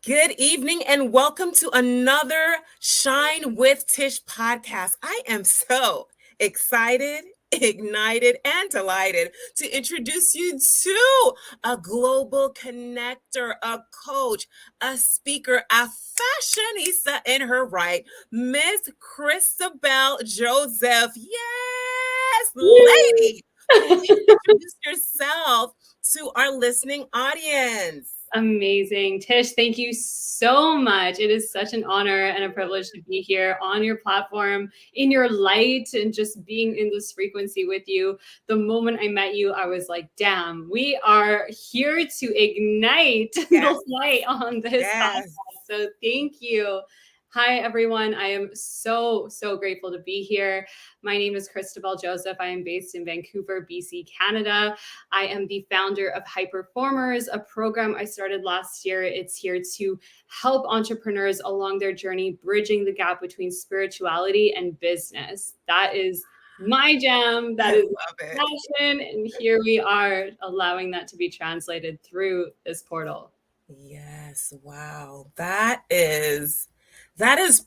Good evening and welcome to another Shine with Tish podcast. I am so excited, ignited, and delighted to introduce you to a global connector, a coach, a speaker, a fashionista in her right, Miss Christabelle Joseph. Yes, lady. Please introduce yourself to our listening audience. Amazing. Tish, thank you so much. It is such an honor and a privilege to be here on your platform, in your light, and just being in this frequency with you. The moment I met you, I was like, damn, we are here to ignite the light on this podcast. So thank you. Hi, everyone. I am so grateful to be here. My name is Christabelle Joseph. I am based in Vancouver, BC, Canada. I am the founder of High Performers, a program I started last year. It's here to help entrepreneurs along their journey, bridging the gap between spirituality and business. That is my jam. That is my passion. And here we are allowing that to be translated through this portal. Yes. Wow. That is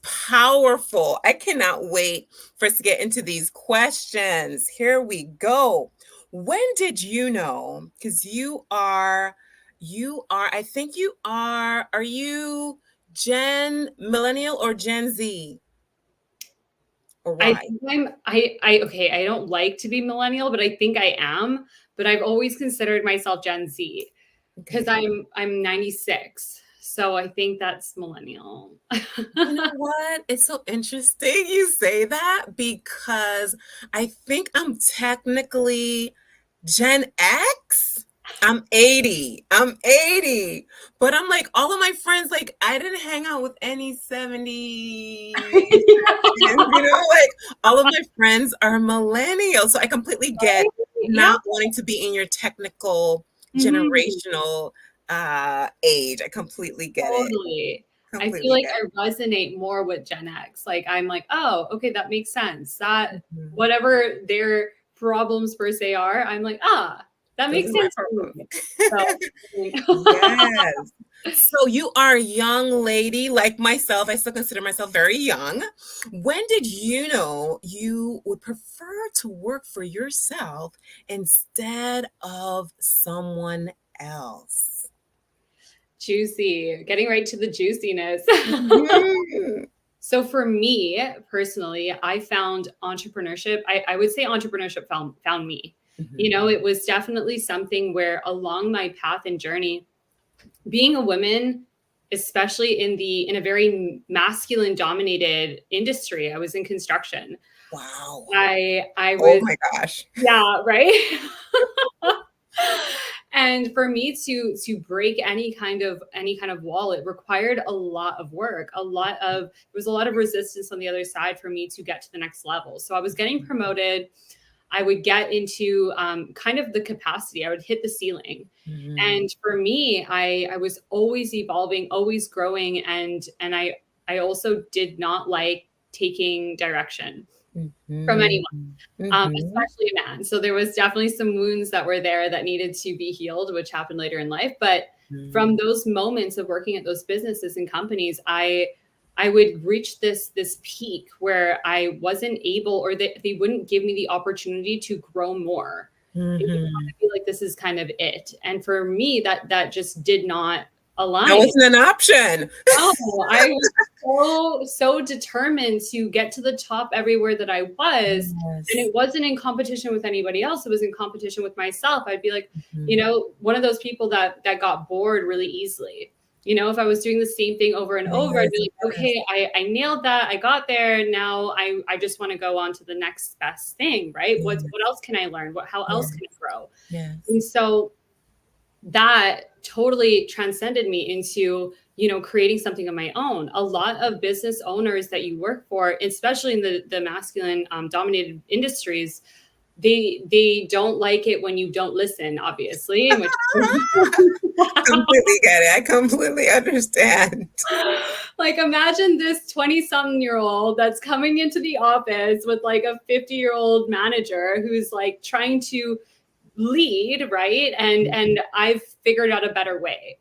powerful. I cannot wait for us to get into these questions. Here we go. When did you know? Because are you Gen Millennial or Gen Z? Or I think I don't like to be millennial, but I think I am. But I've always considered myself Gen Z because I'm 96. So I think that's millennial. You know what? It's so interesting you say that because I think I'm technically Gen X. I'm 80. But I'm like, all of my friends, like, I didn't hang out with any 70s. Like, all of my friends are millennials. So I completely get not wanting to be in your technical generational age. I completely get it. I feel like I resonate more with Gen X. Like, I'm like, oh, okay, that makes sense. That whatever their problems per se are, I'm like, that makes sense. Yes. So you are a young lady like myself. I still consider myself very young. When did you know you would prefer to work for yourself instead of someone else? Juicy. Getting right to the juiciness. So for me personally, I found entrepreneurship. I would say entrepreneurship found me. You know, it was definitely something where along my path and journey, being a woman, especially in a very masculine dominated industry, I was in construction. Wow. I was, oh my gosh. Yeah, right. And for me to break any kind of wall, it required a lot of work. There was a lot of resistance on the other side for me to get to the next level. So I was getting promoted. I would get into kind of the capacity. I would hit the ceiling. And for me, I was always evolving, always growing. And I also did not like taking direction from anyone, especially a man. So there was definitely some wounds that were there that needed to be healed, which happened later in life. But from those moments of working at those businesses and companies, I would reach this peak where I wasn't able, or they wouldn't give me the opportunity to grow more. It would be like, this is kind of it. And for me, that just did not align. That wasn't an option. No, I was so determined to get to the top everywhere that I was. And it wasn't in competition with anybody else. It was in competition with myself. I'd be like, you know, one of those people that got bored really easily. You know, if I was doing the same thing over and over, I'd be like, okay, I nailed that. I got there. Now I just want to go on to the next best thing, right? What else can I learn? How else can I grow? And so that totally transcended me into, you know, creating something of my own. A lot of business owners that you work for, especially in the masculine dominated industries, they don't like it when you don't listen, obviously. Which completely get it. I completely understand. Like, imagine this 20-something-year-old that's coming into the office with like a 50-year-old manager who's like trying to lead, right? And I've figured out a better way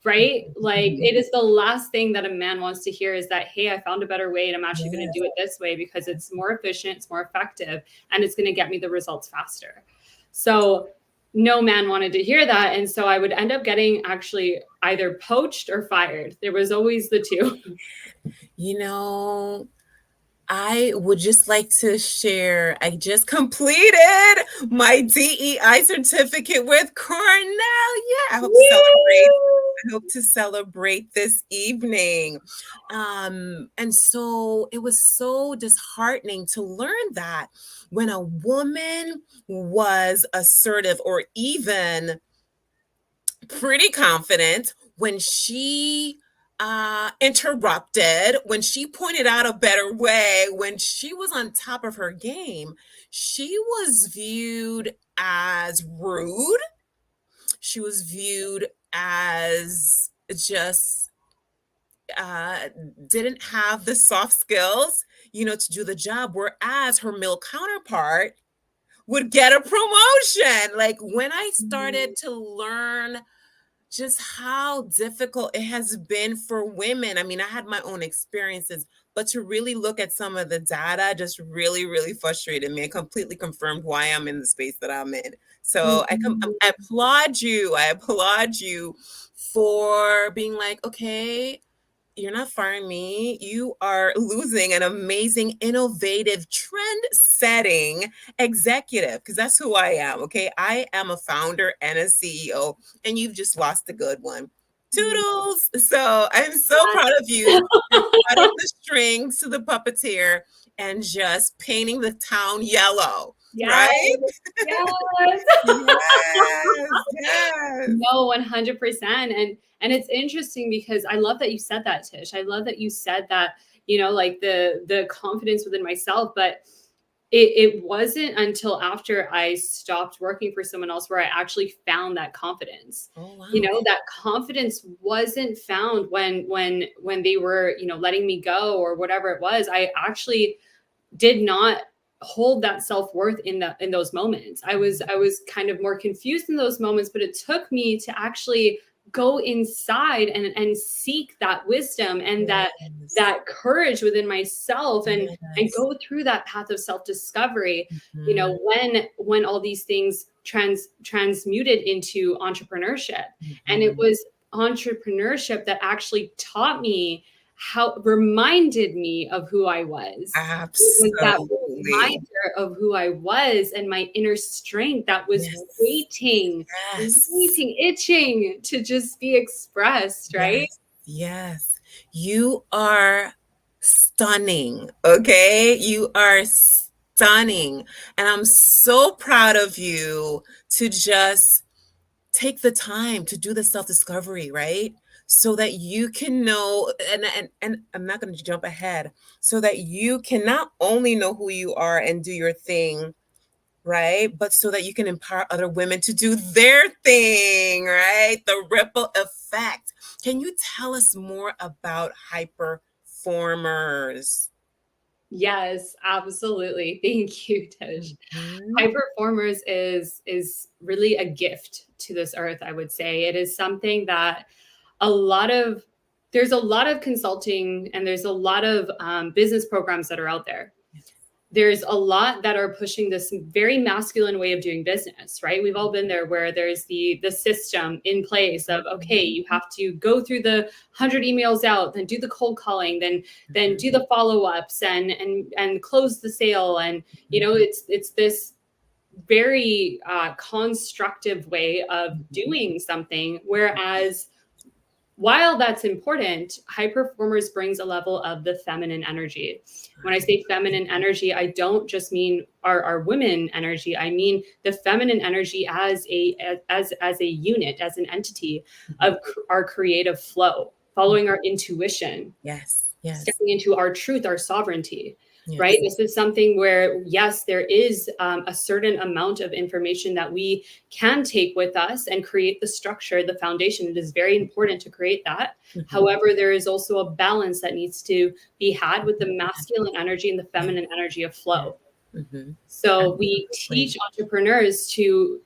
right? Like it is the last thing that a man wants to hear is that, hey, I found a better way and I'm actually going Yes. to do it this way because it's more efficient, it's more effective, and it's going to get me the results faster. So no man wanted to hear that. And so I would end up getting actually either poached or fired. There was always the two. You know, I would just like to share, I just completed my DEI certificate with Cornell. Yeah, I hope to celebrate this evening. And so it was so disheartening to learn that when a woman was assertive or even pretty confident, when she interrupted, when she pointed out a better way, when she was on top of her game, she was viewed as rude. She was viewed as just uh, didn't have the soft skills, to do the job. Whereas her male counterpart would get a promotion. Like when I started to learn just how difficult it has been for women. I mean, I had my own experiences, but to really look at some of the data just really, really frustrated me and completely confirmed why I'm in the space that I'm in. So I applaud you. I applaud you for being like, okay, you're not firing me. You are losing an amazing, innovative, trend setting executive because that's who I am. Okay. I am a founder and a CEO, and you've just lost a good one. Toodles. So I'm so proud of you for cutting the strings to the puppeteer and just painting the town yellow. Yes. Right? Yes. Yes. Yes. No, 100%. And it's interesting because I love that you said that, Tish. I love that you said that, like the confidence within myself, but it wasn't until after I stopped working for someone else where I actually found that confidence. Oh, wow. That confidence wasn't found when they were, letting me go or whatever it was. I actually did not hold that self-worth in those moments. I was kind of more confused in those moments, but it took me to actually go inside and seek that wisdom and that courage within myself and go through that path of self-discovery. When all these things transmuted into entrepreneurship. And it was entrepreneurship that actually taught me reminded me of who I was. Absolutely. It was that reminder of who I was and my inner strength that was waiting, itching to just be expressed, right? Yes. You are stunning. Okay. You are stunning. And I'm so proud of you to just take the time to do the self-discovery, right? So that you can know, and I'm not going to jump ahead, so that you can not only know who you are and do your thing, right? But so that you can empower other women to do their thing, right? The ripple effect. Can you tell us more about high performers? Yes, absolutely. Thank you, Tish. High performers is really a gift to this earth, I would say. It is something that there's a lot of consulting and there's a lot of business programs that are out there. There's a lot that are pushing this very masculine way of doing business, right? We've all been there where there's the system in place of, okay, you have to go through the 100 emails out, then do the cold calling, then do the follow-ups and close the sale. And, it's this very constructive way of doing something. Whereas while that's important, high performers brings a level of the feminine energy. When I say feminine energy, I don't just mean our women energy. I mean the feminine energy as a unit, as an entity of our creative flow, following our intuition. Yes. Stepping into our truth, our sovereignty. Right? This is something where, yes, there is a certain amount of information that we can take with us and create the structure, the foundation. It is very important to create that. However, there is also a balance that needs to be had with the masculine energy and the feminine energy of flow. So we teach entrepreneurs to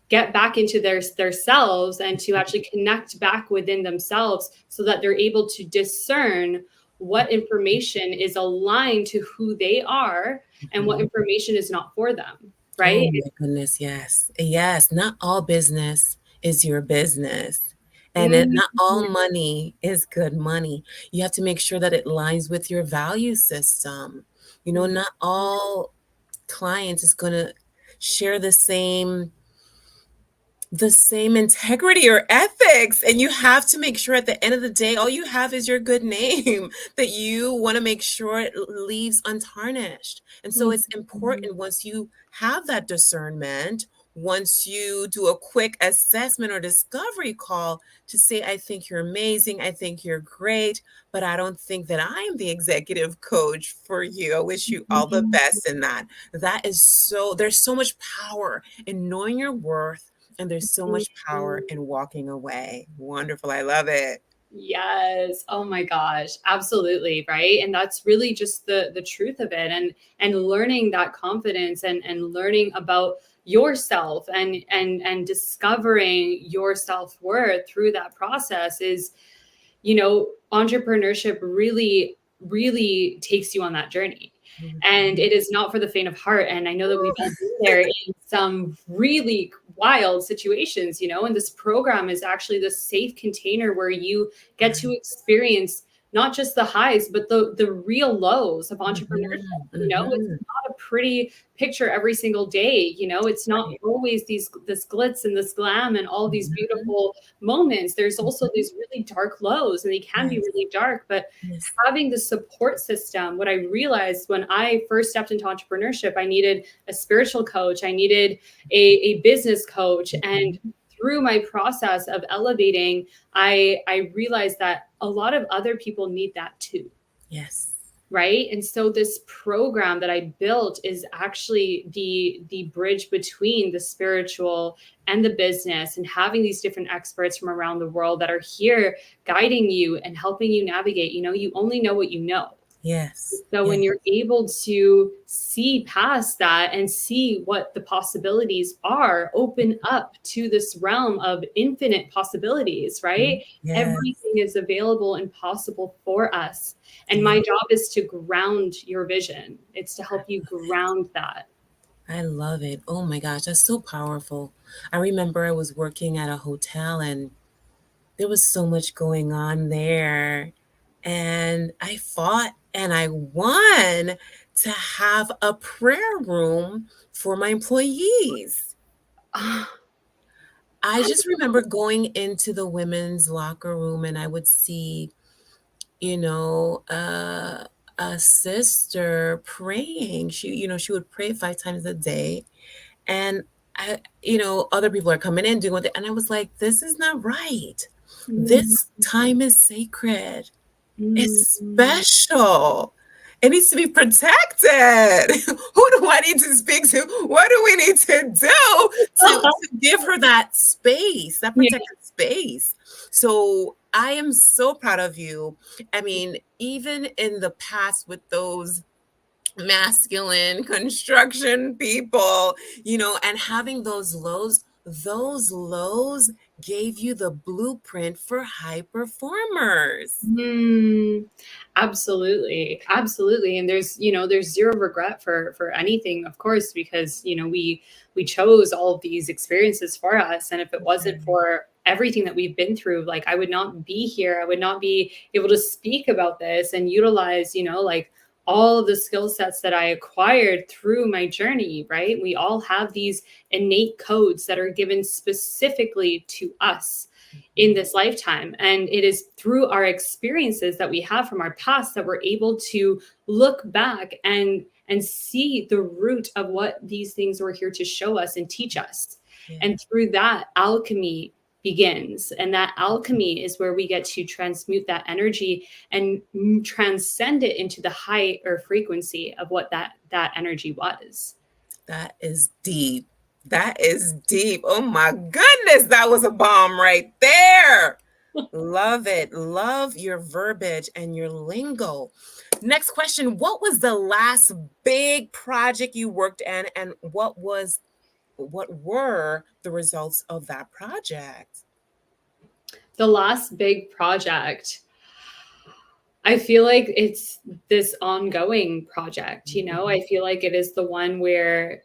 get back into their selves and to actually connect back within themselves so that they're able to discern what information is aligned to who they are and what Mhm. information is not for them, Oh right? my goodness, yes. Yes, not all business is your business. And Mhm. not all money is good money. You have to make sure that it aligns with your value system. You know, not all clients is going to share the same integrity or ethics, and you have to make sure at the end of the day all you have is your good name that you want to make sure it leaves untarnished. And so it's Mhm. important, once you have that discernment, once you do a quick assessment or discovery call, to say, I think you're amazing, I think you're great, but I don't think that I'm the executive coach for you. I wish you all the Mhm. best in that. There's so much power in knowing your worth, and there's so much power Mhm. in walking away. Wonderful. I love it. Yes. Oh my gosh. Absolutely. Right. And that's really just the truth of it. And learning that confidence and learning about yourself and discovering your self-worth through that process is, entrepreneurship really takes you on that journey. And Mhm. it is not for the faint of heart. And I know that we've all been there in some really wild situations, and this program is actually the safe container where you get to Right. experience not just the highs, but the real lows of entrepreneurship. Mhm. It's Mhm. not a pretty picture every single day. It's not Right. always this glitz and this glam and all these Mhm. beautiful moments. There's also Mhm. these really dark lows, and they can be Yes. really dark. But Yes. having the support system, what I realized when I first stepped into entrepreneurship, I needed a spiritual coach, I needed a business coach. And Mhm. through my process of elevating, I realized that a lot of other people need that too. Yes. Right. And so this program that I built is actually the bridge between the spiritual and the business, and having these different experts from around the world that are here guiding you and helping you navigate. You only know what you know. Yes. So when Yes. you're able to see past that and see what the possibilities are, open up to this realm of infinite possibilities, Mhm. right? Yes. Everything is available and possible for us. And Yeah. my job is to ground your vision. It's to help you ground that. I love it. Oh my gosh, that's so powerful. I remember I was working at a hotel, and there was so much going on there. And I fought and I won to have a prayer room for my employees. I just remember going into the women's locker room, and I would see, you know, uh, a sister praying. She would pray 5 times a day. And other people are coming in doing what and I was like, this is not right. Mm, This time is sacred. It's mm, special. It needs to be protected. Who do I need to speak to? What do we need to do to give her that space, that yeah. protected space? So I am so proud of you. I mean, even in the past with those masculine construction people, and having those lows gave you the blueprint for high performers. Mm, absolutely, absolutely. And there's zero regret for anything, of course, because we chose all of these experiences for us. And if it wasn't Right. for everything that we've been through, like I would not be here. I would not be able to speak about this and utilize, like all of the skill sets that I acquired through my journey, right? We all have these innate codes that are given specifically to us in Mhm. this lifetime. And it is through our experiences that we have from our past that we're able to look back and see the root of what these things were here to show us and teach us. Yeah. And through that, alchemy begins. And that alchemy is where we get to transmute that energy and transcend it into the higher frequency of what that energy was. That is deep. That is deep. Oh my goodness, that was a bomb right there. Love it. Love your verbiage and your lingo. Next question. What was the last big project you worked on, and what was what were the results of that project? The last big project, I feel like it's this ongoing project, you know? I feel like it is the one where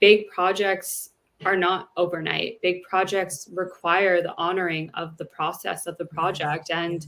big projects are not overnight. Big projects require the honoring of the process of the Yes, project. And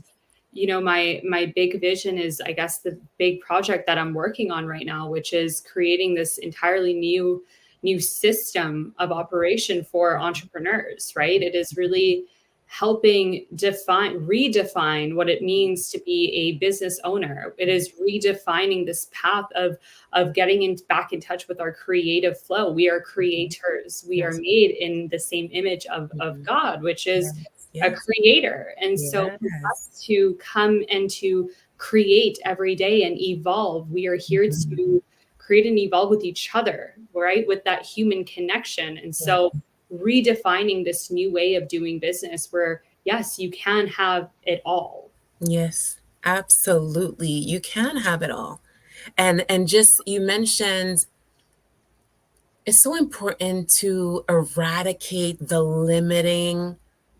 yes, my big vision is, I guess, the big project that I'm working on right now, which is creating this entirely new system of operation for entrepreneurs, right? It is really helping redefine what it means to be a business owner. It is redefining this path of getting back in touch with our creative flow. We are creators. We are yes, made in the same image of mhm, God, which is yes, a yes, creator. And so for yes. us to come and to create every day and evolve, we are here Mhm. to create and evolve with each other, right? With that human connection. And Yeah. so redefining this new way of doing business where, yes, you can have it all. Yes, absolutely. You can have it all. And just you mentioned it's so important to eradicate the limiting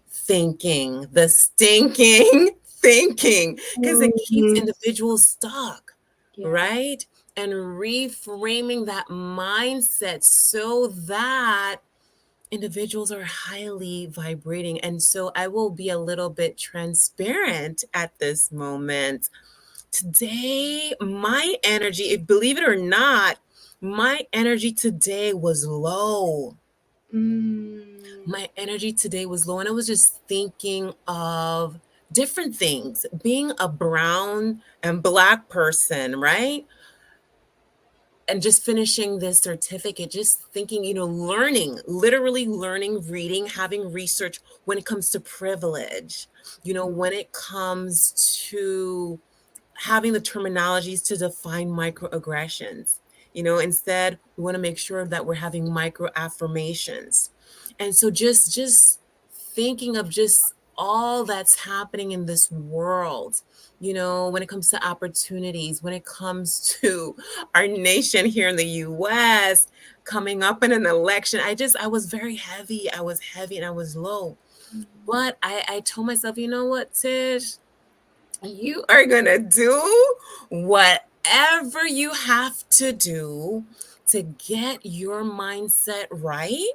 thinking, the stinking thinking, because it keeps Mhm. individuals stuck, Yeah. right? And reframing that mindset so that individuals are highly vibrating. And so I will be a little bit transparent at this moment. Today, my energy, believe it or not, my energy today was low. Mm. My energy today was low, and I was just thinking of different things. Being a brown and black person, right? And just finishing this certificate, just thinking, learning, literally learning, reading, having research when it comes to privilege, when it comes to having the terminologies to define microaggressions. Instead, we want to make sure that we're having micro affirmations. And so just thinking of just all that's happening in this world, when it comes to opportunities, when it comes to our nation here in the US coming up in an election. I was very heavy. I was heavy and I was low. But I told myself, you know what, Tish? You are going to do whatever you have to do to get your mindset right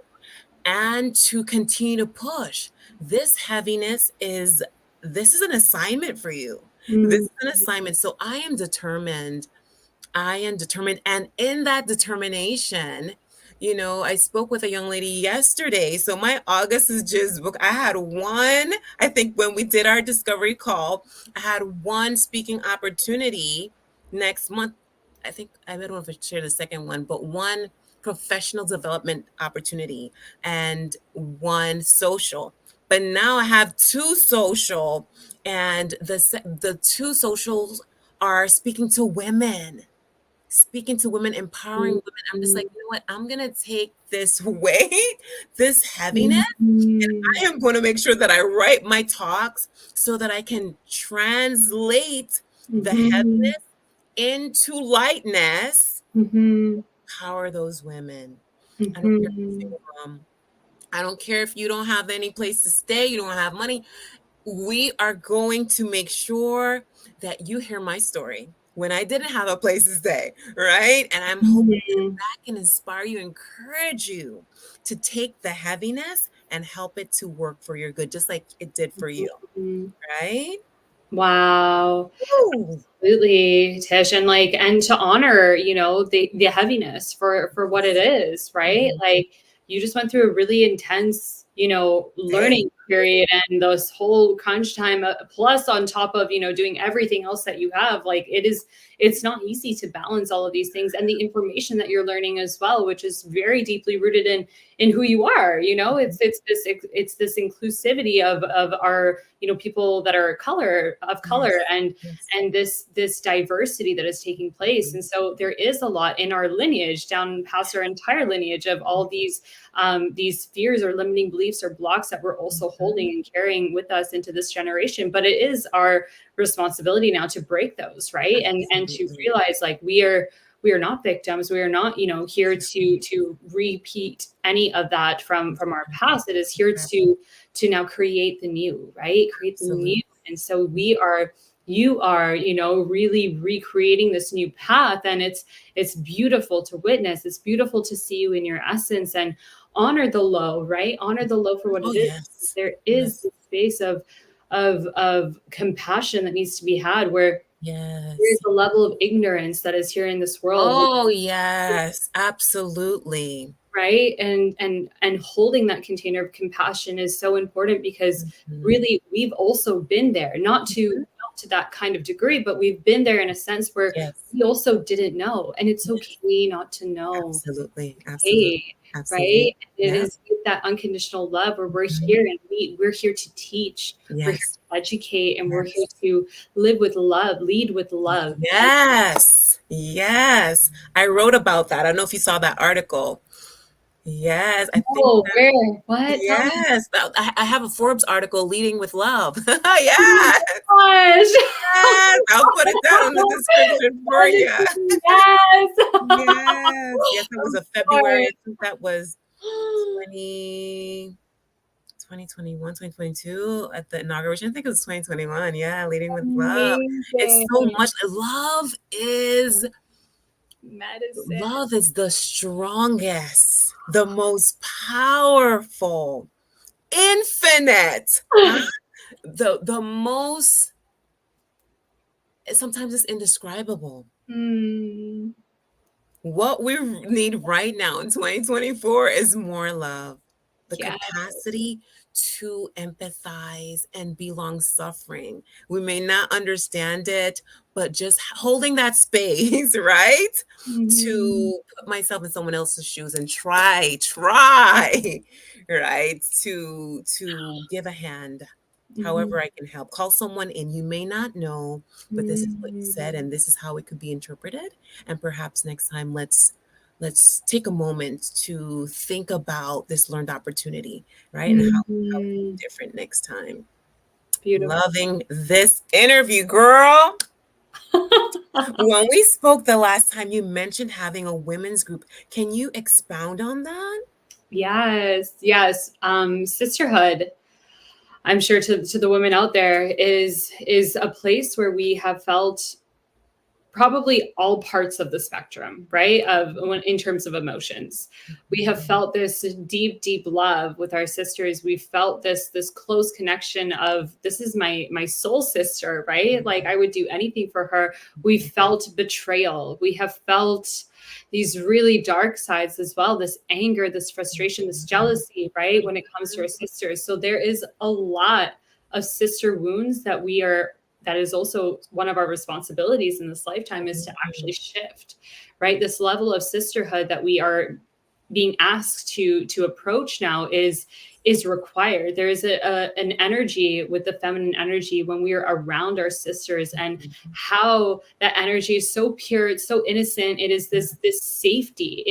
and to continue to push. This is an assignment for you. This Mm. is an assignment. So I am determined. And in that determination, I spoke with a young lady yesterday. So my August is just booked. I think when we did our discovery call, I had one speaking opportunity next month. I don't know if I shared the second one, but one professional development opportunity and one social. But now I have two social, and the two socials are speaking to women, empowering women. I'm just like, you know what? I'm going to take this weight, this heaviness. Mhm. I am going to make sure that I write my talks so that I can translate the Mhm. heaviness into lightness, Mhm. power those women. I don't care if you're Mhm. single mom. I don't care if you don't have any place to stay, you don't have money. We are going to make sure that you hear my story when I didn't have a place to stay, right? And I'm hoping that Mhm. that can inspire you, encourage you to take the heaviness and help it to work for your good, just like it did for you, Mhm. right? Wow. Ooh, Absolutely, Tish. And and to honor, the heaviness for what it is, right? mhm. Like you just went through a really intense, Thank learning period and this whole crunch time plus on top of, doing everything else that you have. It's not easy to balance all of these things and the information that you're learning as well, which is very deeply rooted in who you are. It's this inclusivity of our, people that are of color, Yes, and yes. this diversity that is taking place. And so there is a lot in our lineage, down past our entire lineage, of all these fears or limiting beliefs or blocks that we're also holding Mhm. and carrying with us into this generation. But it is our responsibility now to break those, right? And to Absolutely. realize, like, we are not victims. We are not, here to repeat any of that from our past. It is here to now create the new, right? Create the new. Absolutely. And so you are, really recreating this new path. And it's beautiful to witness. It's beautiful to see you in your essence and honor the low, right? Honor the low for what Oh, it is. yes. There is Yes. this space of compassion that needs to be had, where there is Yes. a level of ignorance that is here in this world, Oh, yes. Absolutely. right? And holding that container of compassion is so important, because Mhm. really we've also been there, not to that kind of degree, but we've been there in a sense where Yes. we also didn't know, and it's Yes. okay not to know. Absolutely. Absolutely. Okay, Absolutely. right? It Yeah. is with that unconditional love where we're Mhm. here, and we're here to teach, we're here Yes. to educate, and we're here Yes. to live with love, lead with love. Yes. Yes. I wrote about that. I don't know if you saw that article. Yes. I think Oh, that, where? What? Tell me. yes. I have a Forbes article, Leading with Love. Yes. Oh Yes. I'll put it down in the description for you. my gosh. Yes. Yes. Yes. That was a February. I think that was Of 20 2021, 2022 at the inauguration. I think it was 2021. Yeah, Leading with Love. It's Amazing. so much Medicine. love is the strongest, the most powerful, infinite, huh? The most, sometimes it's indescribable. Mm, What we need right now in 2024 is more love, the yeah. capacity to empathize and be long suffering. We may not understand it, but just holding that space, right? Mhm. To put myself in someone else's shoes and try, right? To give a hand. Mhm. However, I can help. Call someone in. You may not know, but this is what you said, Mhm. and this is how it could be interpreted. And perhaps next time, let's take a moment to think about this learned opportunity, right? And how we do Mhm. different next time. Beautiful. Loving this interview, girl. When we spoke the last time, you mentioned having a women's group. Can you expound on that? Yes, yes. Sisterhood, I'm sure to the women out there, is a place where we have felt probably all parts of the spectrum, right? In terms of emotions, we have felt this deep, deep love with our sisters. We felt this close connection of, this is my soul sister, right? Like I would do anything for her. We felt betrayal. We have felt these really dark sides as well, this anger, this frustration, this jealousy, right? When it comes to our sisters. So there is a lot of sister wounds that is also one of our responsibilities in this lifetime, is to actually shift, right? This level of sisterhood that we are being asked to approach now is required. There is an energy with the feminine energy when we are around our sisters, and how that energy is so pure, it's so innocent. It is this safety.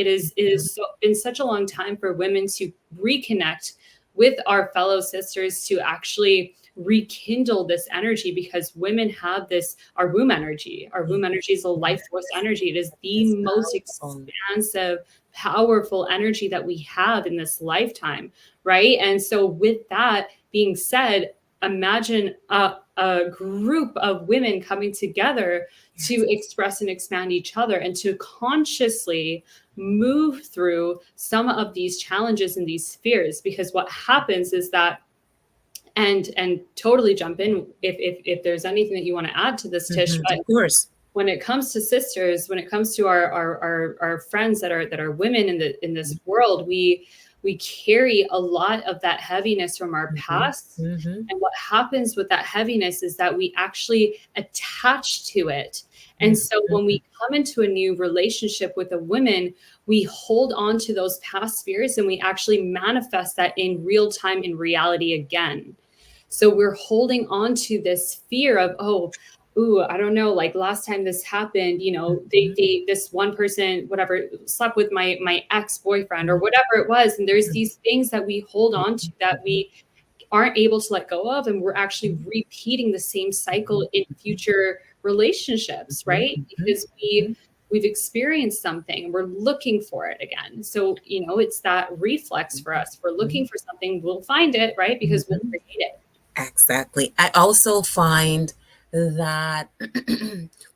Been such a long time for women to reconnect with our fellow sisters, to actually rekindle this energy, because women have this, our womb energy. Our womb energy is a life force energy. It is the It's most powerful. expansive, powerful energy that we have in this lifetime, right? And so with that being said, imagine a group of women coming together Yes. to express and expand each other, and to consciously move through some of these challenges and these fears. Because what happens is that, and totally jump in if there's anything that you want to add to this, Tish, but Of course. when it comes to sisters, when it comes to our friends that are women in this world, we carry a lot of that heaviness from our Mhm. past. Mhm. And what happens with that heaviness is that we actually attach to it. And Mhm. so when we come into a new relationship with a woman, we hold on to those past fears, and we actually manifest that in real time, in reality again. So we're holding on to this fear of, oh, ooh, I don't know, like last time this happened, Mhm. this one person, whatever, slept with my ex-boyfriend or Mhm. whatever it was. And there's these things that we hold on to that Mhm. we aren't able to let go of. And we're actually repeating the same cycle in future relationships, Mhm. right? Mhm. Because we we've experienced something and we're looking for it again. So, it's that reflex for us. If we're looking for something, we'll find it, right? Because we'll Mhm. create it. Exactly. I also find that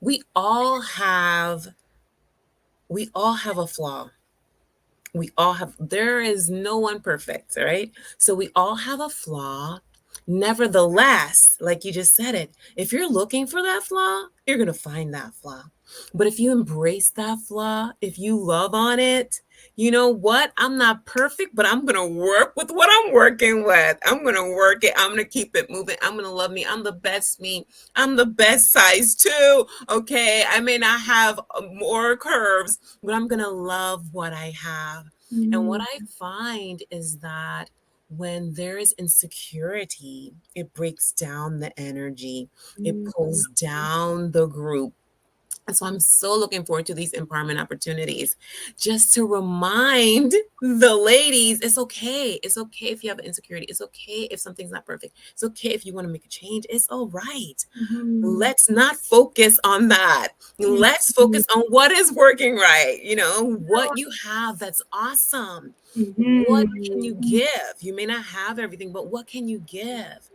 we all have we all have a flaw. There is no one perfect, right? So we all have a flaw. Nevertheless, like you just said it, if you're looking for that flaw, you're going to find that flaw. But if you embrace that flaw, if you love on it, you know what? I'm not perfect, but I'm going to work with what I'm working with. I'm going to work it. I'm going to keep it moving. I'm going to love me. I'm the best me. I'm the best size too. Okay. I may not have more curves, but I'm going to love what I have. And what Mhm. I find is that when there is insecurity, it breaks down the energy, it Mhm. pulls down the group. And so I'm so looking forward to these empowerment opportunities just to remind the ladies it's okay. It's okay if you have an insecurity. It's okay if something's not perfect. It's okay if you want to make a change. It's all right. Mhm. Let's not focus on that. Let's Mhm. focus on what is working right, what you have that's awesome. What can you Mhm. give? You may not have everything, but what can you give?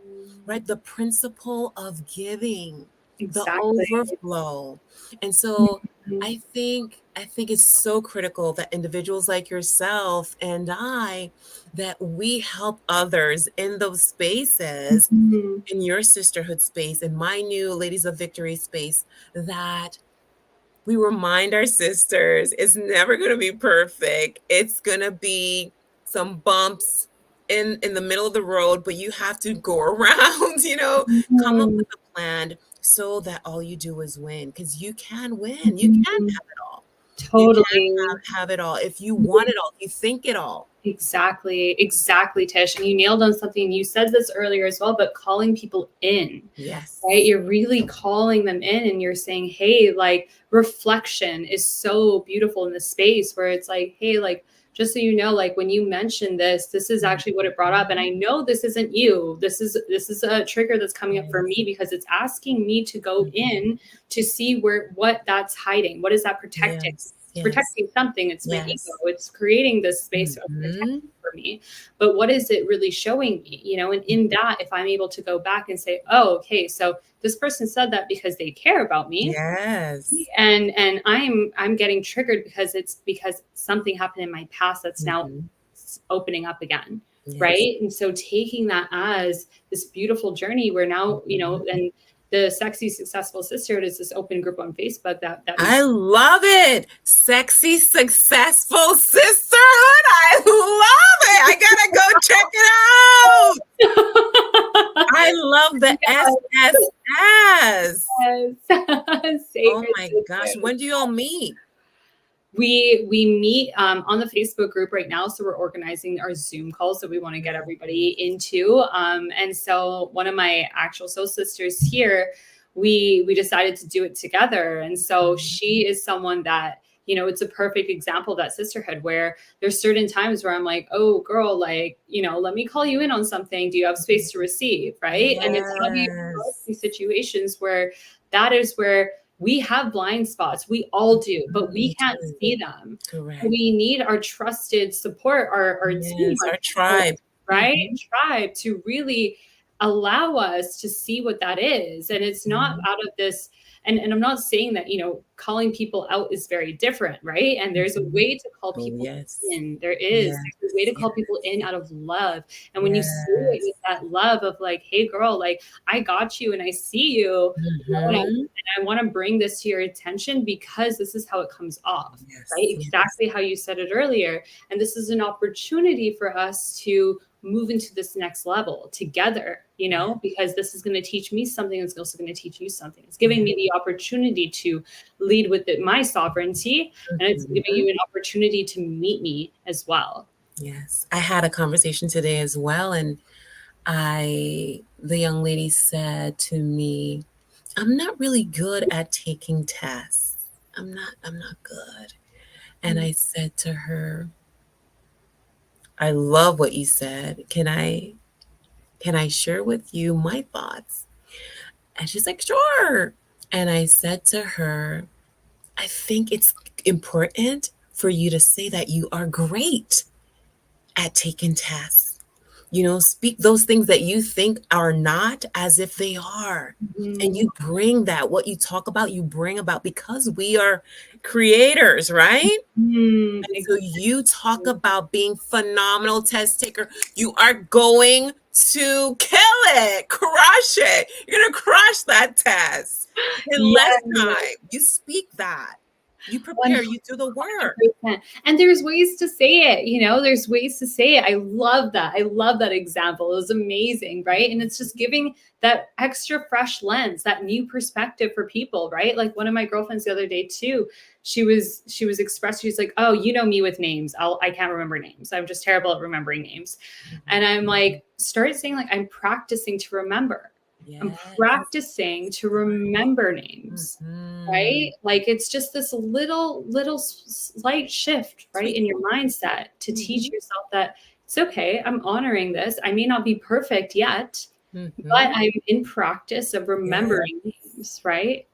Right? The principle of giving, the Exactly. overflow. And so Mhm. I think it's so critical that individuals like yourself and I that we help others in those spaces, Mhm. in your sisterhood space, in my new Ladies of Victory space, that we remind our sisters it's never going to be perfect. It's going to be some bumps in the middle of the road, but you have to go around, come up Mhm. with a plan so that all you do is win, because you can win. You can Mhm. have it all. You can Totally. have it all if you want it all, if you think it all. Exactly, exactly, Tish. And you nailed on something. You said this earlier as well, but calling people in, right? Yes. You're really calling them in and you're saying, hey, like reflection is so beautiful in the space where it's like, hey, like, just so you know, like when you mentioned this is actually what it brought up. And I know this isn't you. This is a trigger that's coming up for Yes. me because it's asking me to go Mhm. in to see what that's hiding. What is that protecting? Yes. It's Yes. protecting something. It's my ego. Yes. It's creating this space of protection Mhm. for me. But what is it really showing me? And in Mhm. that, if I'm able to go back and say, oh, okay, so this person said that because they care about me. Yes. And I'm getting triggered because something happened in my past that's now Mhm. opening up again. Yes. Right. And so taking that as this beautiful journey where now, Mhm. and the Sexy Successful Sisterhood is this open group on Facebook that we I love it. Sexy, successful sisterhood. I love it. I gotta go check it out. I love the SSS. Yes. Oh Sacred my gosh. Sisters. When do you all meet? We meet on the Facebook group right now, so we're organizing our Zoom calls that we want to get everybody into. And so one of my actual soul sisters here, we decided to do it together, and so Mhm. she is someone that it's a perfect example of that sisterhood where there's certain times where I'm like, oh girl, like let me call you in on something. Do you have space to receive, right? And it's how do you approach Yes. these situations where that is where we have blind spots. We all do, but we We can't do. see them. So Correct. we need our trusted support, our team, Yes. our Our people, tribe. right? Mhm. Tribe to really allow us to see what that is. And it's not Mhm. out of this, and I'm not saying that, calling people out is very different, right? And there's a Mhm. way to call Oh, people yes. in. There's a way Yes. to call people in out of love. And when you say it Yes. with that love of like, hey girl, like I got you and I see you, and Mhm. I want to bring this to your attention because this is how it comes off, right? Yes. Yes. Exactly how you said it earlier. And this is an opportunity for us to move into this next level together, Yeah. because this is going to teach me something. It's also going to teach you something. It's giving Yeah. me the opportunity to lead with my sovereignty, and it's giving Mhm. you an opportunity to meet me as well. Yes. I had a conversation today as well, and the young lady said to me, I'm not really good at taking tests. I'm not good. And I said to her, I love what you said. Can I share with you my thoughts? And she's like, sure. And I said to her, I think it's important for you to say that you are great at taking tests. Speak those things that you think are not as if they are. And Mhm. you bring that, what you talk about, you bring about because we are creators, right? And so you talk Exactly. about being phenomenal test taker. You are going to kill it, crush it. You're going to crush that test in less Yes. time. You speak that. You prepare, you do the work. 100%. And there's ways to say it, there's ways to say it. I love that. I love that example. It was amazing, right? And it's just giving that extra fresh lens, that new perspective for people, right? Like one of my girlfriends the other day too, she was expressed, she's like, "Oh, you know me with names. I can't remember names. I'm just terrible at remembering names." And I'm like, start saying like, I'm practicing to remember. I'm Yes. practicing to remember names, Mhm. right? Like it's just this little slight shift, right, Tweak. in your mindset to teach Mhm. yourself that it's okay. I'm honoring this. I may not be perfect yet, but Mhm. I'm in practice of Yeah. remembering names, right?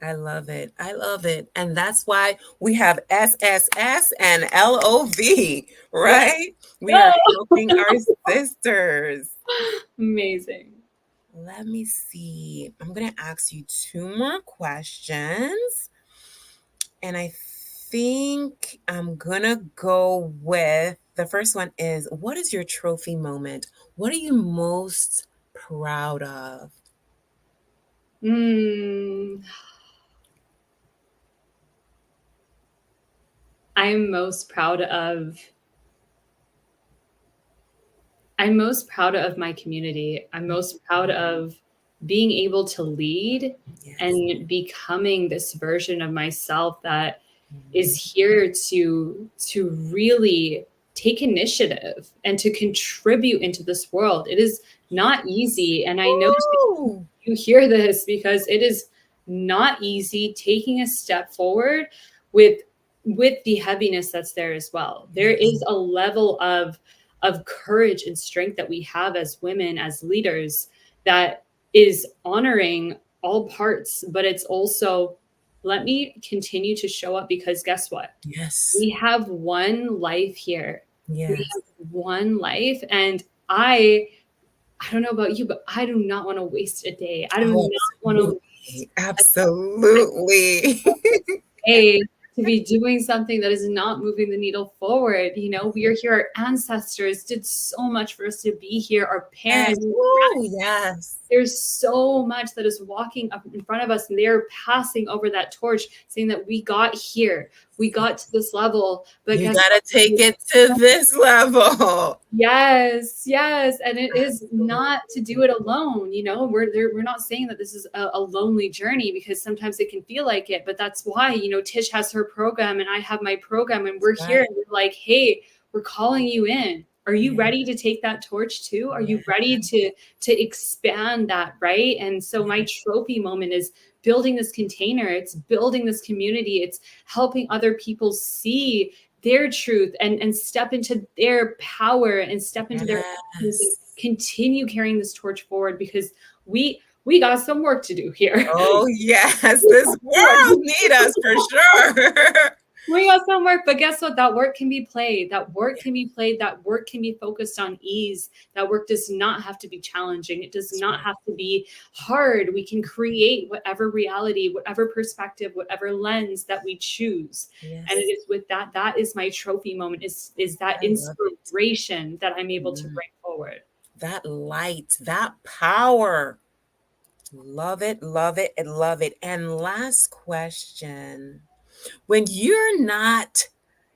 I love it. I love it. And that's why we have SSS and LOV, Let's right? We are go. helping our sisters. Amazing. Let me see. I'm going to ask you two more questions. And I think I'm going to go with the first one is what is your trophy moment? What are you most proud of? Mm, I'm most proud of I'm most proud of my community. I'm most proud of being able to lead Yes. and becoming this version of myself that is Mhm. here to really take initiative and to contribute into this world. It is not easy, and I know Woo! you hear this because it is not easy taking a step forward with the heaviness that's there as well. There Yes. is a level of courage and strength that we have as women, as leaders, that is honoring all parts, but it's also let me continue to show up because guess what? Yes. We have one life here. We Yes. have one life, and I don't know about you, but I do not want to waste a day. I do Oh, not want to waste absolutely. Absolutely. day to be doing something that is not moving the needle forward. We are here. Our ancestors did so much for us to be here. Our Yes. parents, Woo! Yes. there's so much that is walking up in front of us, and they're passing over that torch, saying that we got here, we got to this level. But You guess gotta take what? it to this level. Yes, yes, and it is not to do it Absolutely. alone. We're not saying that this is a lonely journey because sometimes it can feel like it, but that's why Tish has her program and I have my program, and we're here Right. and we're like, hey, we're calling you in. Are you Yeah. ready to take that torch too? Are you Yeah. ready to expand that, right? And so my trophy moment is building this container. It's building this community. It's helping other people see their truth and step into their power and step into their essence and Yes. continue carrying this torch forward because we got some work to do here. Oh, yes. This world need us for sure. We got some work, but guess what? That work can be played. That work can be played. That work can be focused on ease. That work does not have to be challenging. It does That's not right. have to be hard. We can create whatever reality, whatever perspective, whatever lens that we choose. And it Yes. is with that, that is my trophy moment, is that I love it. inspiration that I'm able to Mhm. bring forward. That light, that power. Love it, love it, and love it. And last question. When you're not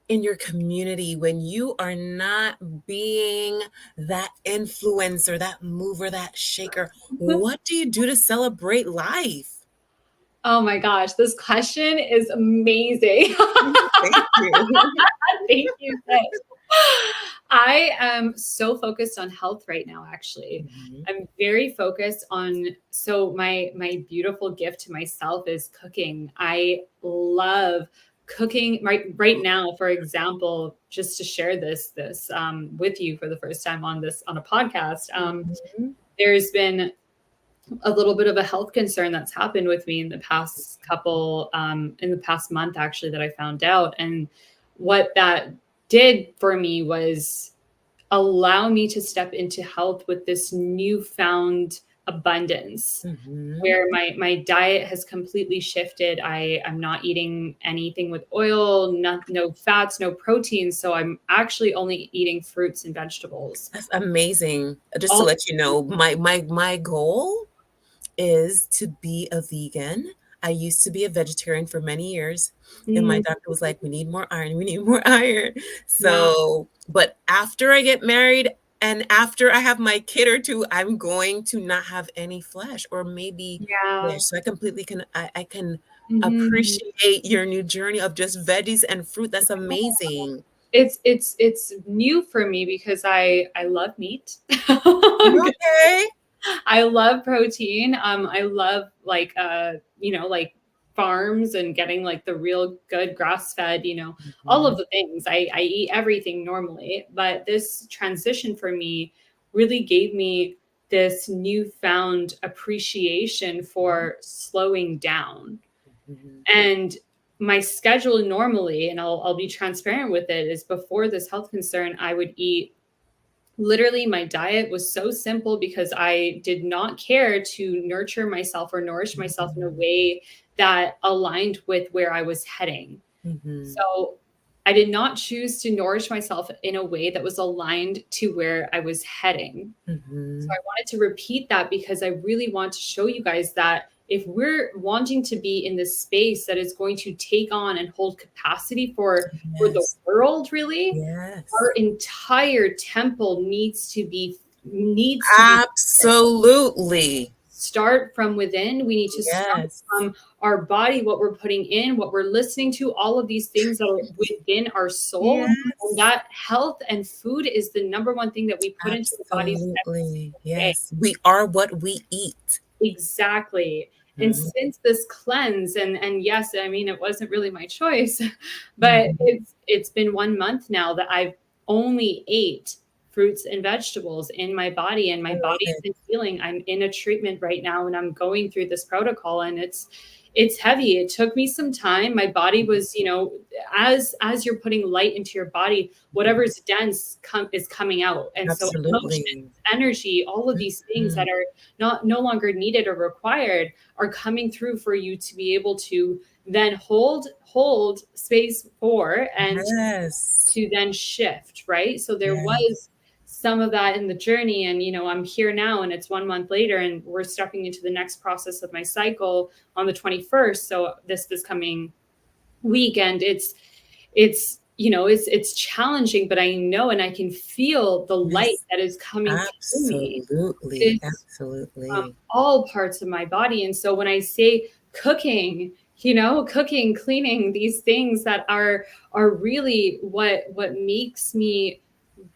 in your community, when you are not being that influencer, that mover, that shaker, what do you do to celebrate life? Oh my gosh, this question is amazing. Thank you. Thank you, Tish. I am so focused on health right now, actually. Mhm. I'm very focused on so my beautiful gift to myself is cooking. I love cooking right now, for example, just to share this with you for the first time on a podcast. Mhm. There's been a little bit of a health concern that's happened with me in the past couple, in the past month, actually, that I found out. And what that did for me was allow me to step into health with this newfound abundance, Mhm. where my diet has completely shifted. I'm not eating anything with oil, no fats, no proteins. So I'm actually only eating fruits and vegetables. That's amazing. Just to All let you know, my goal is to be a vegan. I used to be a vegetarian for many years, and my mm, doctor was like, "We need more iron, we need more iron." yeah, So, but after I get married and after I have my kid or 2, I'm going to not have any flesh or maybe yeah. fish. So I can Mhm. appreciate your new journey of just veggies and fruit. That's amazing. It's new for me because I love meat. Okay. I love protein. I love like like farms and getting like the real good grass fed, all Mhm, of the things. I eat everything normally, but this transition for me really gave me this newfound appreciation mhm, for slowing down. mhm, And my schedule normally, and I'll be transparent with it, is before this health concern, I would eat, literally my diet was so simple because I did not care to nurture myself or nourish myself in a mhm, way that aligned with where I was heading. mhm, So I did not choose to nourish myself in a way that was aligned to where I was heading. So mhm. I wanted to repeat that because I really want to show you guys that if we're wanting to be in this space that is going to take on and hold capacity for the Yes, world, really, yes. our entire temple needs to be Absolutely. start from within. We need to start Yes. from our body, what we're putting in, what we're listening to, all of these things that are within our soul. And Yes. that health and food is the number one thing that we put into the bodies every Absolutely. single day. Yes. We are what we eat. Exactly. And Mhm, since this cleanse, and yes, I mean it wasn't really my choice, but mhm. it's been 1 month now that I've only ate fruits and vegetables in my body, and I my love body has it. been healing. I'm in a treatment right now and I'm going through this protocol, and it's heavy. It took me some time. My body was, as you're putting light into your body, Mhm. whatever's dense is coming out. And so emotions, Absolutely. energy, all of these things Mhm. that are not no longer needed or required are coming through for you to be able to then hold space for and Yes. to then shift, right? So there Yes. was some of that in the journey, and I'm here now and it's 1 month later and we're stepping into the next process of my cycle on the 21st. So this coming weekend, it's challenging, but I know and I can feel the light Yes. that is coming through me. Absolutely. It's from Absolutely. all parts of my body. And so when I say cooking, cooking, cleaning, these things that are really what makes me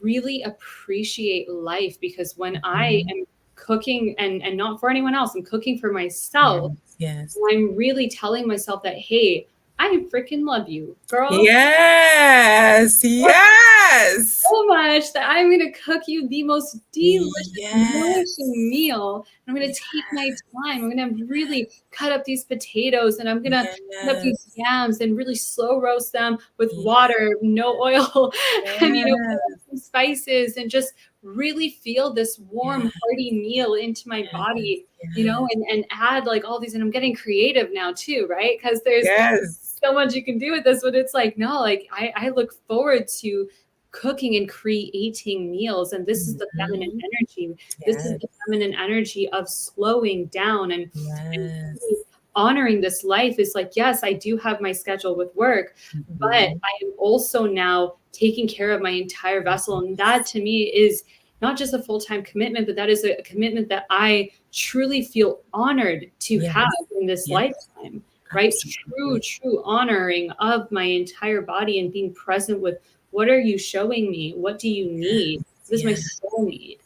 really appreciate life, because when I Mhm. am cooking, and not for anyone else, I'm cooking for myself, Yes. Yes. I'm really telling myself that, hey, I freaking love you, girl, Yes. Yes. so much that I'm going to cook you the most delicious, nourishing Yes. meal. I'm going to take my time. I'm going to really cut up these potatoes, and I'm going to cut up these Yes. yams and really slow roast them with Yes. water, no oil, and, put in Yes. some spices and just really feel this warm, Yes. hearty meal into my Yes. body, Yes. and add like all these. And I'm getting creative now too, right? Because there's Yes. so much you can do with this, but it's like, no, like I look forward to cooking and creating meals. And this is the feminine Mhm. energy. This is Yes. the feminine energy of slowing down and really Yes. honoring this life. Is like, yes, I do have my schedule with work, but I Mhm. am also now taking care of my entire vessel. And that to me is not just a full-time commitment, but that is a commitment that I truly feel honored to Yes. have in this Yes. lifetime, right? True, Absolutely. true honoring of my entire body and being present with, what are you showing me? What do you need? What does my Yes. soul need?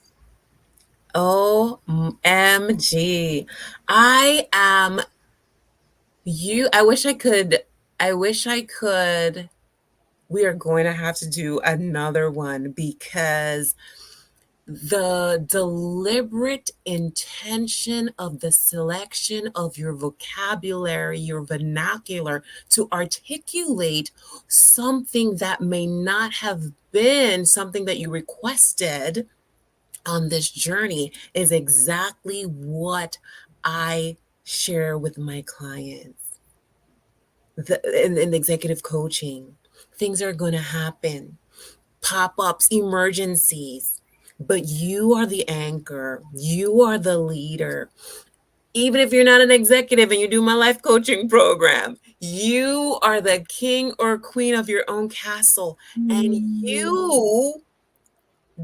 OMG. I am you. I wish I could. We are going to have to do another one because the deliberate intention of the selection of your vocabulary, your vernacular to articulate something that may not have been something that you requested on this journey is exactly what I share with my clients. In executive coaching, things are going to happen, pop ups, emergencies, but you are the anchor, you are the leader. Even if you're not an executive and you do my life coaching program, you are the king or queen of your own castle, and Mm. you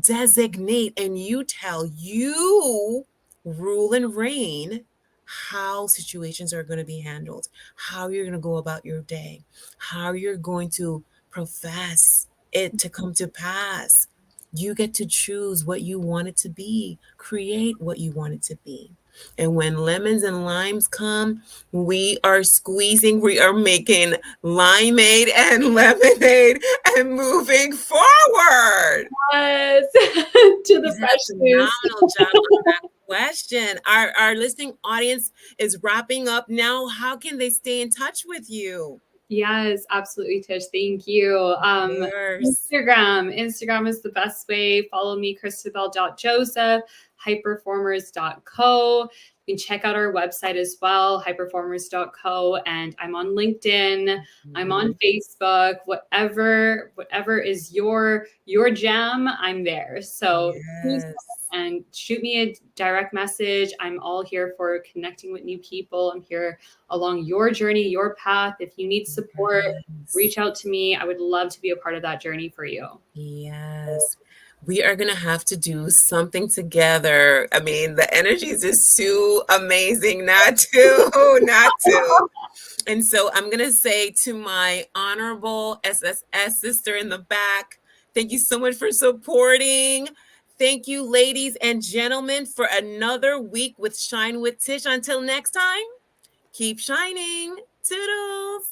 designate and you tell, you rule and reign how situations are going to be handled, how you're going to go about your day, how you're going to profess it to come to pass. You get to choose what you want it to be, create what you want it to be. And when lemons and limes come, we are squeezing, we are making limeade and lemonade and moving forward. Yes, to You the did a fresh juice. phenomenal job on that question. Our listening audience is wrapping up now. How can they stay in touch with you? Yes, absolutely, Tish. Thank you. Yours. Instagram is the best way. Follow me, Christabelle.joseph, highperformers.co. You can check out our website as well, highperformers.co. And I'm on LinkedIn. I'm on Mhm. Facebook. Whatever is your jam, I'm there. So please Yes. and shoot me a direct message. I'm all here for connecting with new people. I'm here along your journey, your path. If you need support, Yes. reach out to me. I would love to be a part of that journey for you. Yes. We are going to have to do something together. I mean, the energy is just too amazing not to, not to. And so I'm going to say to my honorable SSS sister in the back, thank you so much for supporting. Thank you, ladies and gentlemen, for another week with Shine with Tish. Until next time, keep shining. Toodles.